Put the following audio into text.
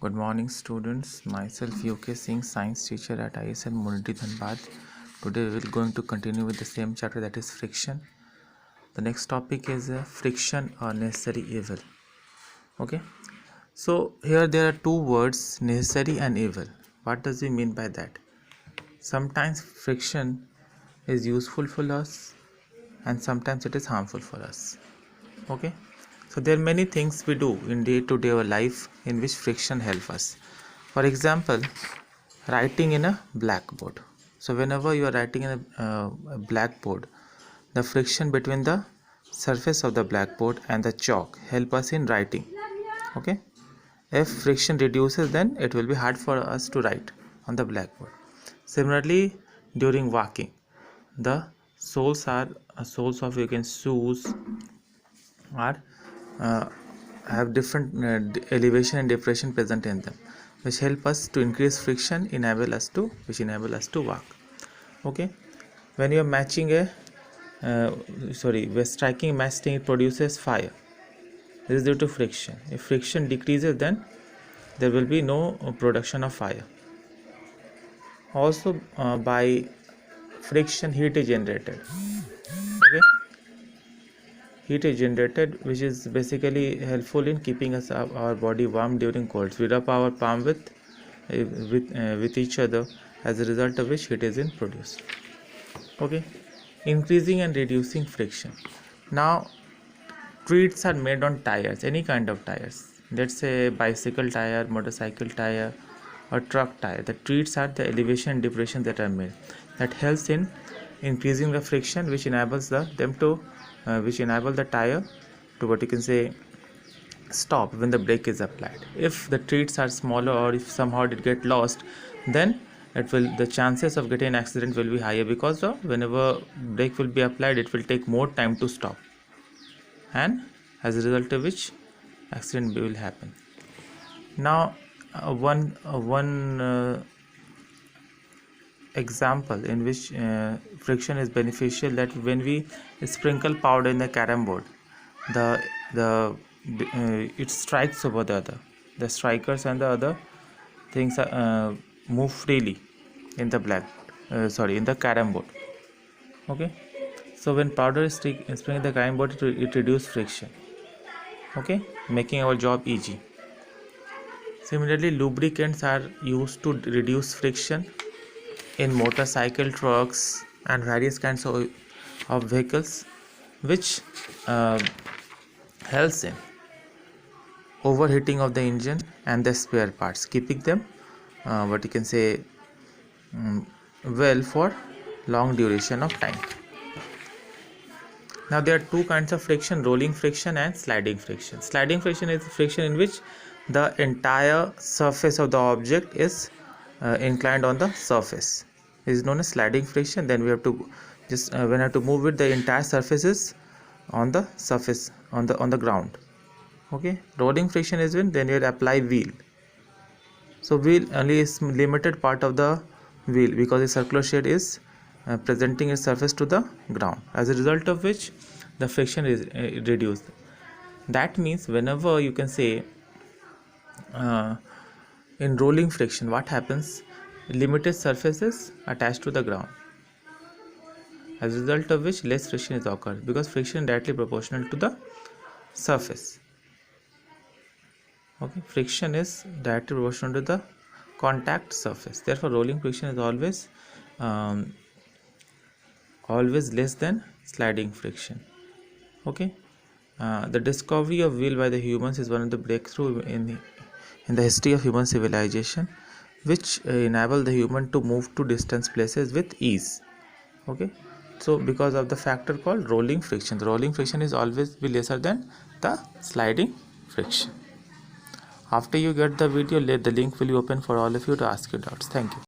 Good morning students, myself UK Singh, science teacher at ISN Munity Dhanbad. Today we will going to continue with the same chapter, that is friction. The next topic is friction or necessary evil. Okay, so here there are two words, necessary and evil. What does it mean by that? Sometimes friction is useful for us and sometimes it is harmful for us. Okay, so there are many things we do in day-to-day life in which friction helps us. For example, writing in a blackboard. So whenever you are writing in a blackboard, the friction between the surface of the blackboard and the chalk help us in writing. Okay, if friction reduces, then it will be hard for us to write on the blackboard. Similarly, during walking, the soles of you can shoes are have different elevation and depression present in them, which help us to increase friction, enable us to walk. Okay, when you are matching we're striking a matchstick, it produces fire. This is due to friction. If friction decreases, then there will be no production of fire. Also, by friction, heat is generated. Okay, heat is generated, which is basically helpful in keeping us our body warm during colds. We rub our palm with each other, as a result of which heat is produced. Okay, increasing and reducing friction. Now, treats are made on tires, any kind of tires. Let's say bicycle tire, motorcycle tire, or truck tire. The treats are the elevation and depression that are made. That helps in increasing the friction, which enables the tire to, what you can say, stop when the brake is applied. If the treats are smaller, or if somehow it get lost, then the chances of getting an accident will be higher, because whenever brake will be applied, it will take more time to stop, and as a result of which accident will happen. Now, one example in which friction is beneficial, that when we sprinkle powder in the carom board, it strikes over the other. The strikers and the other things move freely in the in the carom board. Okay, so when powder is sprinkled in the carom board, it reduces friction. Okay, making our job easy. Similarly, lubricants are used to reduce friction in motorcycle, trucks, and various kinds of vehicles, which helps in overheating of the engine and the spare parts, keeping them well for long duration of time. Now, there are two kinds of friction: rolling friction and sliding friction. Sliding friction is friction in which the entire surface of the object is inclined on the surface. It is known as sliding friction. Then we have to when I have to move it, the entire surface is on the surface, on the ground. Okay, rolling friction is when you apply wheel. So wheel only is limited part of the wheel, because the circular shade is presenting its surface to the ground, as a result of which the friction is reduced. That means whenever you can say in rolling friction, what happens? Limited surfaces attached to the ground, as a result of which less friction is occurred, because friction is directly proportional to the surface. Okay, friction is directly proportional to the contact surface. Therefore, rolling friction is always less than sliding friction. Okay, the discovery of wheel by the humans is one of the breakthrough in the history of human civilization, which enable the human to move to distant places with ease. Okay, so because of the factor called rolling friction, the rolling friction is always be lesser than the sliding friction. After you get the video, the link will be open for all of you to ask your doubts. Thank you.